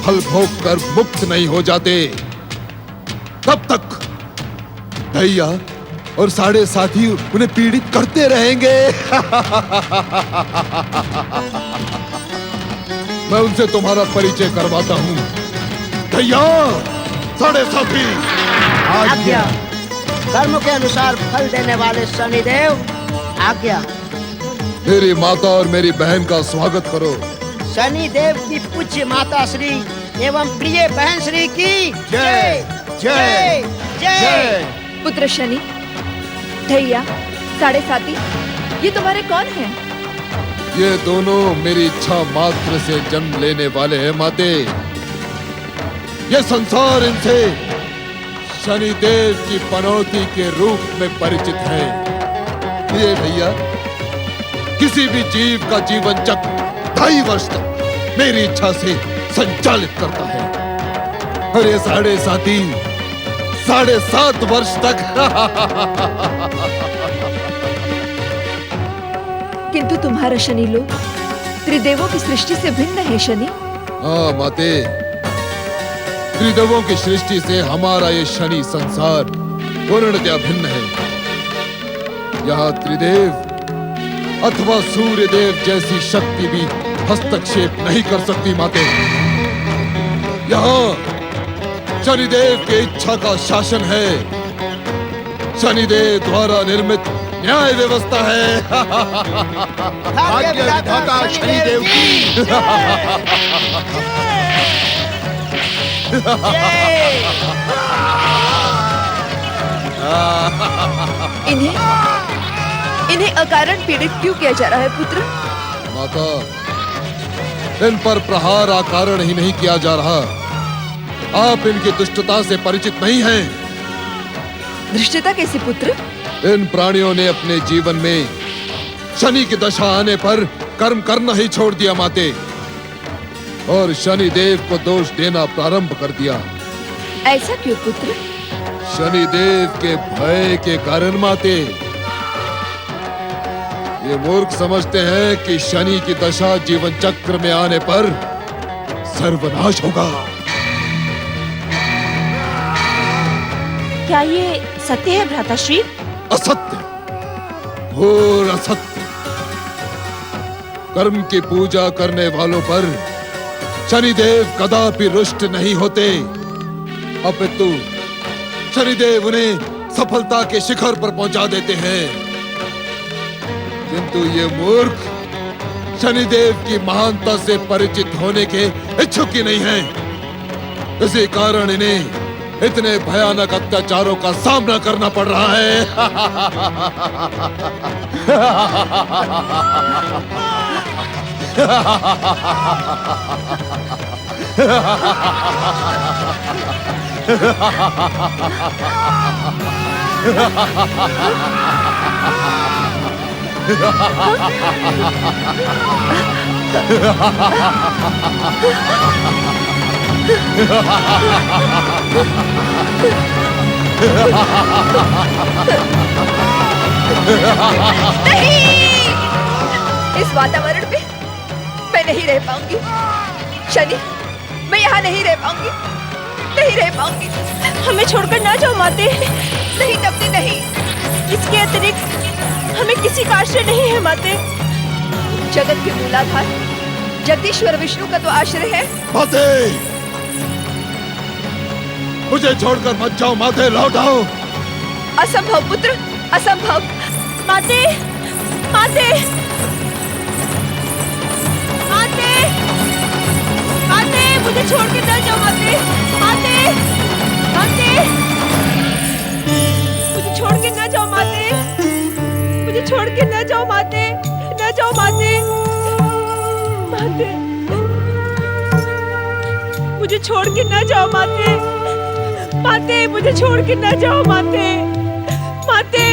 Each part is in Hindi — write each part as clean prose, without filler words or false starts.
फल भोग कर मुक्त नहीं हो जाते, तब तक दैया और साढ़े साथी उन्हें पीड़ित करते रहेंगे। मैं उनसे तुम्हारा परिचय करवाता हूँ। दैया, साढ़े साथी, आज्ञा। कर्म के अनुसार फल देने वाले शनिदेव, आज्ञा। मेरी माता और मेरी बहन का स्वागत करो। शनिदेव की पूज्य माता श्री एवं प्रिय बहन श्री की जय जय जय। पुत्र शनि, दैया, साढ़े साथी, ये तुम्हारे कौन हैं? ये दोनों मेरी इच्छा मात्र से जन्म लेने वाले हैं माते। ये संसार इनसे शनिदेव की पनौती के रूप में परिचित है। ये भैया, किसी भी जीव का जीवन चक्र 2.5 वर्ष तक मेरी इच्छा से संचालित करता है, और ये साढ़े साथी 7.5 वर्ष तक। किंतु तुम्हारा शनि लोक त्रिदेवों की सृष्टि से भिन्न है शनि। हाँ माते, त्रिदेवों की सृष्टि से हमारा ये शनि संसार पूर्णतया भिन्न है। यहाँ त्रिदेव अथवा सूर्यदेव जैसी शक्ति भी हस्तक्षेप नहीं कर सकती माते। यहाँ शनिदेव की इच्छा का शासन है, शनिदेव द्वारा निर्मित न्याय व्यवस्था है। भाग्य विधाता शनिदेव की इन्हें अकारण पीड़ित क्यों किया जा रहा है पुत्र? माता, इन पर प्रहार अकारण ही नहीं किया जा रहा। आप इनकी दुष्टता से परिचित नहीं हैं। धृष्टता कैसे पुत्र? इन प्राणियों ने अपने जीवन में शनि की दशा आने पर कर्म करना ही छोड़ दिया माते, और शनिदेव को दोष देना प्रारंभ कर दिया। ऐसा क्यों पुत्र? शनिदेव के भय के कारण माते। ये मूर्ख समझते हैं कि शनि की दशा जीवन चक्र में आने पर सर्वनाश होगा। क्या ये सत्य है भ्राताश्री? असत्य, घोर असत्य। कर्म की पूजा करने वालों पर शनिदेव कदापि रुष्ट नहीं होते, अपितु शनिदेव उन्हें सफलता के शिखर पर पहुंचा देते हैं। किंतु ये मूर्ख शनिदेव की महानता से परिचित होने के इच्छुक ही नहीं हैं। इसी कारण इन्हें इतने भयानक अत्याचारों का सामना करना पड़ रहा है। नहीं! इस वातावरण में मैं नहीं रह पाऊंगी। शनि, मैं यहाँ नहीं रह पाऊंगी, नहीं रह पाऊंगी। हमें छोड़कर ना जाओ माते। नहीं तपती, नहीं। इसके अतिरिक्त हमें किसी का आश्रय नहीं है माते। जगत के मूलाधार जगदीश्वर विष्णु का तो आश्रय है। माते, मुझे छोड़कर मत जाओ माते, लौट आओ। असंभव पुत्र, असंभव। माते, माते, माते, माते, मुझे छोड़ के ना जाओ माते, माते, माते, मुझे छोड़ के ना जाओ माते, मुझे छोड़ के ना जाओ माते, ना जाओ माते, माते, मुझे छोड़ के ना जाओ माते, माते, मुझे छोड़ के ना जाओ माते, माते।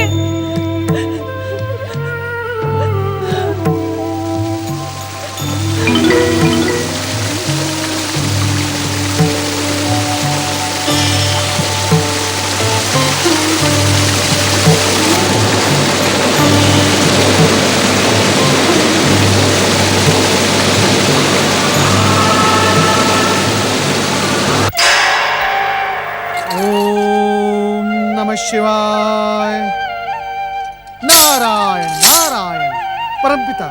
शिवाय। नारायण नारायण। परमपिता।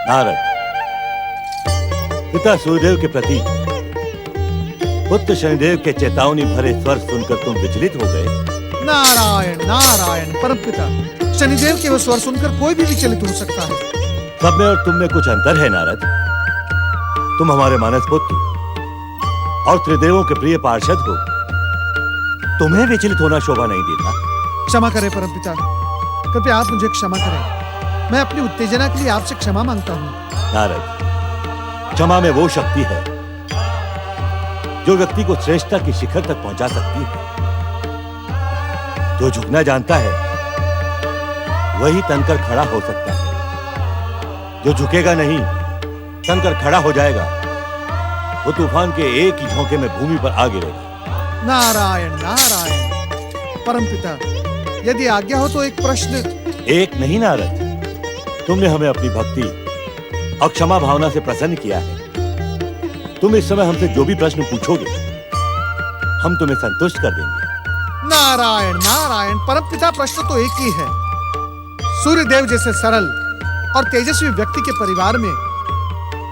नारद, पिता सूर्यदेव के प्रति पुत्र शनिदेव के चेतावनी भरे स्वर सुनकर तुम विचलित हो गए। नारायण नारायण। परमपिता, शनिदेव के वो स्वर सुनकर कोई भी विचलित हो सकता है। सब में और तुम में कुछ अंतर है नारद। तुम हमारे मानस पुत्र और त्रिदेवों के प्रिय पार्षद हो, तुम्हें विचलित होना शोभा नहीं देता। क्षमा करें परमपिता, कृपया आप मुझे क्षमा करें। मैं अपनी उत्तेजना के लिए आपसे क्षमा मांगता हूँ। नारद, क्षमा में वो शक्ति है जो व्यक्ति को श्रेष्ठता की शिखर तक पहुंचा सकती है। जो झुकना जानता है वही तनकर खड़ा हो सकता है। जो झुकेगा नहीं, तनकर खड़ा हो जाएगा, वो तूफान के एक ही झोंके में भूमि पर आ गिरेगा। नारायण नारायण। परमपिता, यदि आज्ञा हो तो एक प्रश्न। एक नहीं नारद, तुमने हमें अपनी भक्ति और क्षमा भावना से प्रसन्न किया है। तुम इस समय हमसे जो भी प्रश्न पूछोगे हम तुम्हें संतुष्ट कर देंगे। नारायण नारायण। परमपिता, प्रश्न तो एक ही है। सूर्यदेव जैसे सरल और तेजस्वी व्यक्ति के परिवार में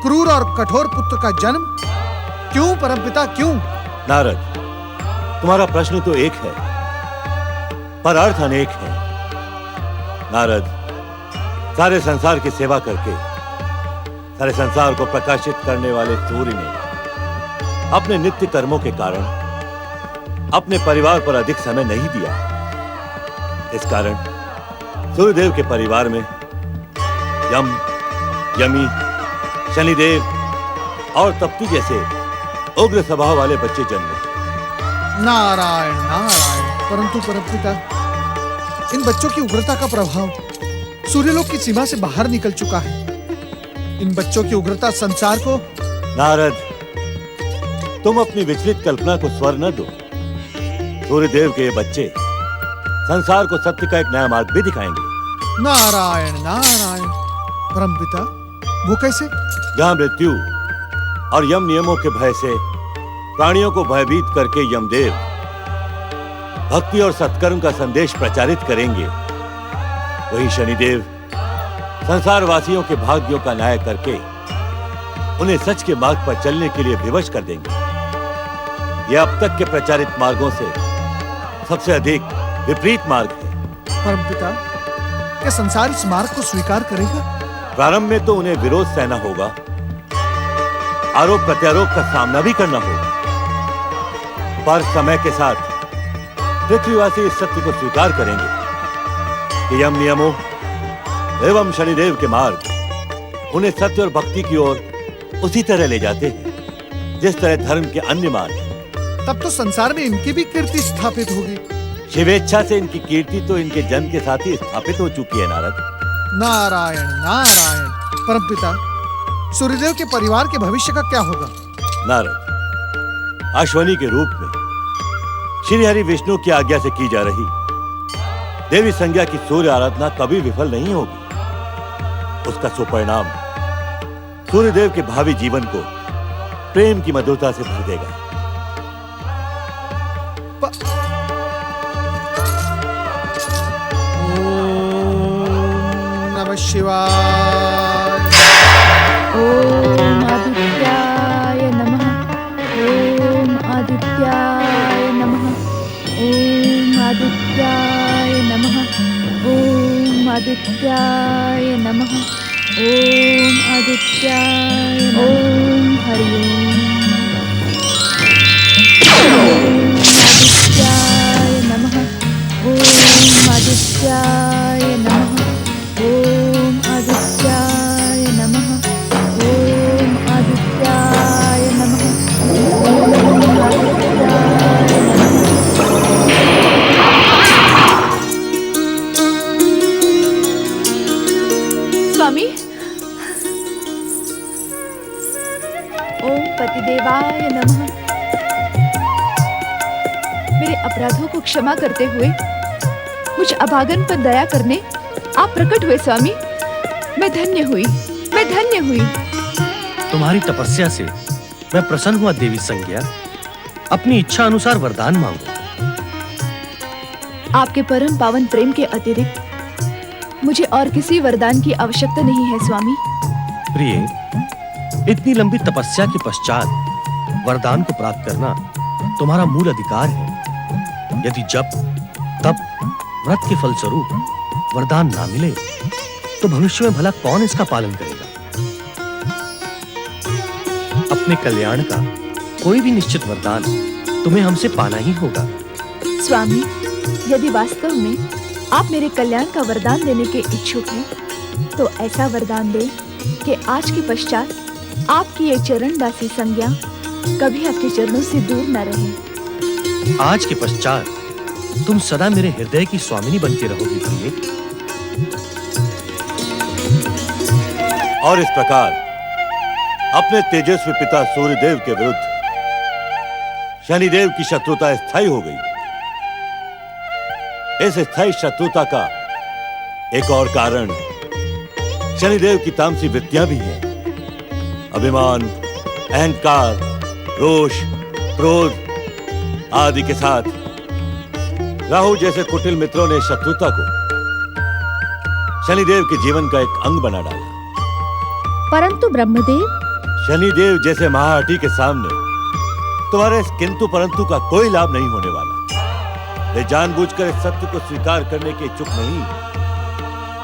क्रूर और कठोर पुत्र का जन्म क्यों परमपिता, क्यों? नारद, तुम्हारा प्रश्न तो एक है पर अर्थ अनेक है। नारद, सारे संसार की सेवा करके सारे संसार को प्रकाशित करने वाले सूर्य ने अपने नित्य कर्मों के कारण अपने परिवार पर अधिक समय नहीं दिया। इस कारण सूर्यदेव के परिवार में यम, यमी, शनिदेव और तप्ती जैसे उग्र स्वभाव वाले बच्चे जन्मे। नारायण नारायण। परंतु परमपिता, इन बच्चों की उग्रता का प्रभाव सूर्यलोक की सीमा से बाहर निकल चुका है। इन बच्चों की उग्रता संसार को। नारद, तुम अपनी विचलित कल्पना को स्वर न दो। सूर्यदेव के ये बच्चे संसार को सत्य का एक नया मार्ग भी दिखाएंगे। नारायण नारायण। परमपिता, वो कैसे? जहां मृत्यु और यम नियमों के भय से प्राणियों को भयभीत करके यमदेव भक्ति और सत्कर्म का संदेश प्रचारित करेंगे, वही शनिदेव संसार वासियों के भाग्यों का न्याय करके उन्हें सच के मार्ग पर चलने के लिए विवश कर देंगे। यह अब तक के प्रचारित मार्गों से सबसे अधिक विपरीत मार्ग है। परमपिता, क्या संसार इस मार्ग को स्वीकार करेगा? प्रारंभ में तो उन्हें विरोध सहना होगा, आरोप प्रत्यारोप का सामना भी करना होगा, पर समय के साथ पृथ्वीवासी इस सत्य को स्वीकार करेंगे कि यम नियमों एवं शनिदेव के मार्ग उन्हें सत्य और भक्ति की ओर उसी तरह ले जाते हैं जिस तरह धर्म के अन्य मार्ग। तब तो संसार में इनकी भी कीर्ति स्थापित होगी। शिवेच्छा से इनकी कीर्ति तो इनके जन्म के साथ ही स्थापित हो चुकी है नारद। नारायण नारायण। परमपिता, सूर्यदेव के परिवार के भविष्य का क्या होगा? नारद, अश्वनी के रूप में श्री हरि विष्णु की आज्ञा से की जा रही देवी संज्ञा की सूर्य आराधना कभी विफल नहीं होगी। उसका सुपरिणाम सूर्यदेव के भावी जीवन को प्रेम की मधुरता से भर देगा। ओम नमः शिवाय। ओम आदित्याय नमः। ओम आदित्याय नमः। ओम आदित्याय नमः। ओम आदित्याय नमः। ओम आदित्याय नमः। ओम हरि ओम आदित्याय नमः। ओम आदित्याय नमः। ओम आदित्याय नमः। ओम आदित्याय नमः। ओम आदित्याय स्वामी, ओम पतिदेवाय नमः। मेरे अपराधों को क्षमा करते हुए मुझ अभागन पर दया करने आप प्रकट हुए स्वामी। मैं धन्य हुई, मैं धन्य हुई। तुम्हारी तपस्या से मैं प्रसन्न हुआ देवी संज्ञा। अपनी इच्छा अनुसार वरदान मांगो। आपके परम पावन प्रेम के अतिरिक्त मुझे और किसी वरदान की आवश्यकता नहीं है स्वामी। प्रिय, इतनी लंबी तपस्या के पश्चात वरदान को प्राप्त करना तुम्हारा मूल अधिकार है। यदि जब तब व्रत के फलस्वरूप वरदान ना मिले तो भविष्य में भला कौन इसका पालन करेगा? अपने कल्याण का कोई भी निश्चित वरदान तुम्हें हमसे पाना ही होगा। स्वामी, यदि वास्तव में आप मेरे कल्याण का वरदान देने के इच्छुक हैं, तो ऐसा वरदान दें कि आज के पश्चात आपकी ये चरण दासी संज्ञा कभी आपके चरणों से दूर न रहे। आज के पश्चात तुम सदा मेरे हृदय की स्वामिनी बनके रहोगी प्रिय। और इस प्रकार अपने तेजस्वी पिता सूर्यदेव के विरुद्ध शनिदेव की शत्रुता स्थायी हो गई। इस स्थायी शत्रुता का एक और कारण शनिदेव की तामसी वृत्तियां भी हैं। अभिमान, अहंकार, रोष, क्रोध आदि के साथ राहु जैसे कुटिल मित्रों ने शत्रुता को शनिदेव के जीवन का एक अंग बना डाला। परंतु ब्रह्मदेव, शनिदेव जैसे महाहठी के सामने तुम्हारे इस किंतु परंतु का कोई लाभ नहीं होने वाला। वे जानबूझकर इस सत्य को स्वीकार करने के इच्छुक नहीं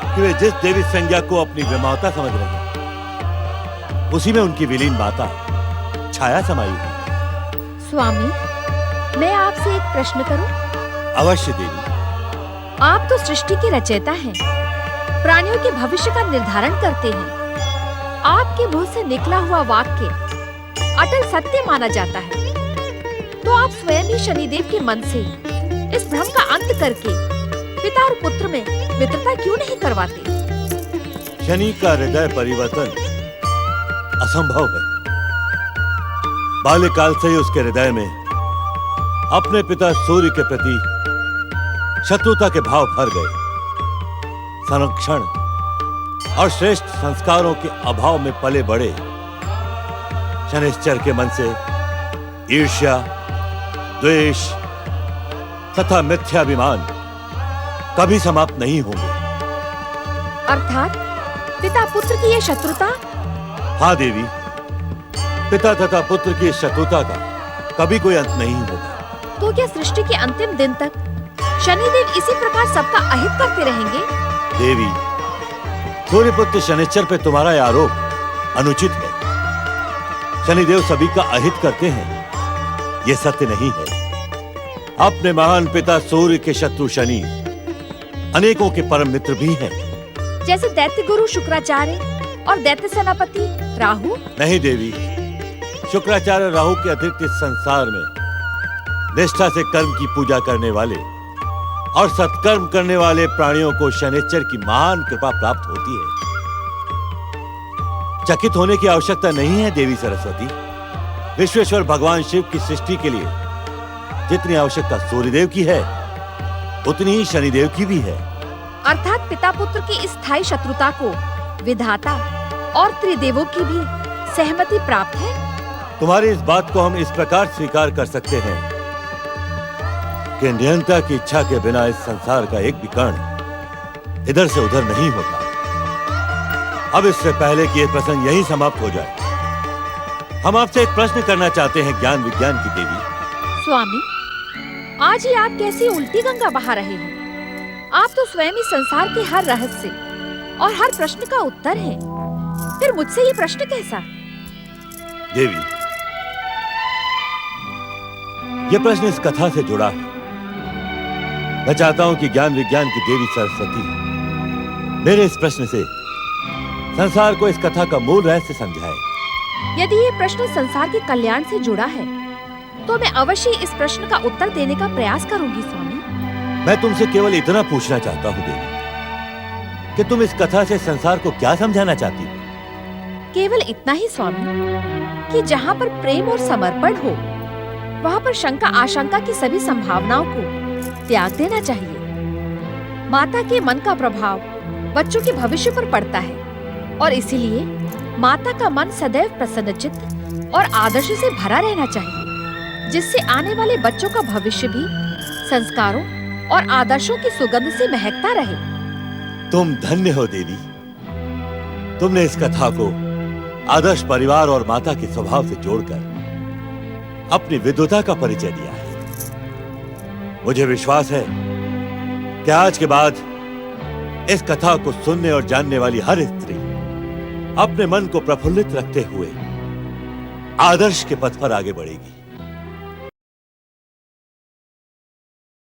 कि वे जिस देवी संज्ञा को अपनी विमाता समझ रहे हैं, उसी में उनकी विलीन माता छाया समाई हुई। स्वामी, मैं आपसे एक प्रश्न करूं? अवश्य देवी। आप तो सृष्टि के रचयिता हैं, प्राणियों के भविष्य का निर्धारण करते हैं। आपके मुंह से निकला हुआ वाक्य अटल सत्य माना जाता है, तो आप स्वयं ही शनिदेव के मन से इस भ्रम का अंत करके पिता और पुत्र में मित्रता क्यों नहीं करवाते? शनि का हृदय परिवर्तन असंभव है। बाल्यकाल से ही उसके हृदय में अपने पिता सूर्य के प्रति शत्रुता के भाव भर गए। संरक्षण और श्रेष्ठ संस्कारों के अभाव में पले बड़े शनिश्चर के मन से ईर्ष्या, द्वेष तथा मिथ्याभिमान कभी समाप्त नहीं होंगे। अर्थात पिता पुत्र की यह शत्रुता? हाँ देवी, पिता तथा पुत्र की शत्रुता का कभी कोई अंत नहीं होगा। तो क्या सृष्टि के अंतिम दिन तक शनिदेव इसी प्रकार सबका अहित करते रहेंगे? देवी, सूर्यपुत्र शनिश्चर पे तुम्हारा यह आरोप अनुचित है। शनिदेव सभी का अहित करते हैं, यह सत्य नहीं है। अपने महान पिता सूर्य के शत्रु शनि अनेकों के परम मित्र भी हैं। जैसे दैत्य गुरु शुक्राचार्य और दैत्य सेनापति राहु? नहीं देवी, शुक्राचार्य राहु के अतिरिक्त इस संसार में निष्ठा से कर्म की पूजा करने वाले और सत्कर्म करने वाले प्राणियों को शनिश्चर की महान कृपा प्राप्त होती है। चकित होने की आवश्यकता नहीं है देवी सरस्वती। विश्वेश्वर भगवान शिव की सृष्टि के लिए जितनी आवश्यकता सूर्यदेव की है, उतनी ही शनिदेव की भी है। अर्थात पिता पुत्र की इस स्थायी शत्रुता को विधाता और त्रिदेवों की भी सहमति प्राप्त है। तुम्हारी इस बात को हम इस प्रकार स्वीकार कर सकते हैं कि नियंता की इच्छा के बिना इस संसार का एक भी कण इधर से उधर नहीं होता। अब इससे पहले कि यह प्रसंग यहीं समाप्त हो जाए, हम आपसे एक प्रश्न करना चाहते हैं ज्ञान विज्ञान की देवी। स्वामी, आज ही आप कैसी उल्टी गंगा बहा रहे हैं? आप तो स्वयं ही संसार के हर रहस्य और हर प्रश्न का उत्तर हैं। फिर मुझसे ये प्रश्न कैसा? देवी, यह प्रश्न इस कथा से जुड़ा है। मैं चाहता हूं कि ज्ञान विज्ञान की देवी सरस्वती मेरे इस प्रश्न से संसार को इस कथा का मूल रहस्य समझाए। यदि ये प्रश्न संसार के कल्याण से जुड़ा है, तो मैं अवश्य इस प्रश्न का उत्तर देने का प्रयास करूंगी स्वामी। मैं तुमसे केवल इतना पूछना चाहता हूँ देवी कि तुम इस कथा से संसार को क्या समझाना चाहती हो? केवल इतना ही स्वामी कि जहाँ पर प्रेम और समर्पण हो, वहाँ पर शंका आशंका की सभी संभावनाओं को त्याग देना चाहिए। माता के मन का प्रभाव बच्चों के भविष्य पर पड़ता है और इसीलिए माता का मन सदैव प्रसन्नचित्त और आदर्श से भरा रहना चाहिए, जिससे आने वाले बच्चों का भविष्य भी संस्कारों और आदर्शों की सुगंध से महकता रहे। तुम धन्य हो देवी। तुमने इस कथा को आदर्श परिवार और माता के स्वभाव से जोड़कर अपनी विद्वता का परिचय दिया है। मुझे विश्वास है कि आज के बाद इस कथा को सुनने और जानने वाली हर स्त्री अपने मन को प्रफुल्लित रखते हुए आदर्श के पथ पर आगे बढ़ेगी।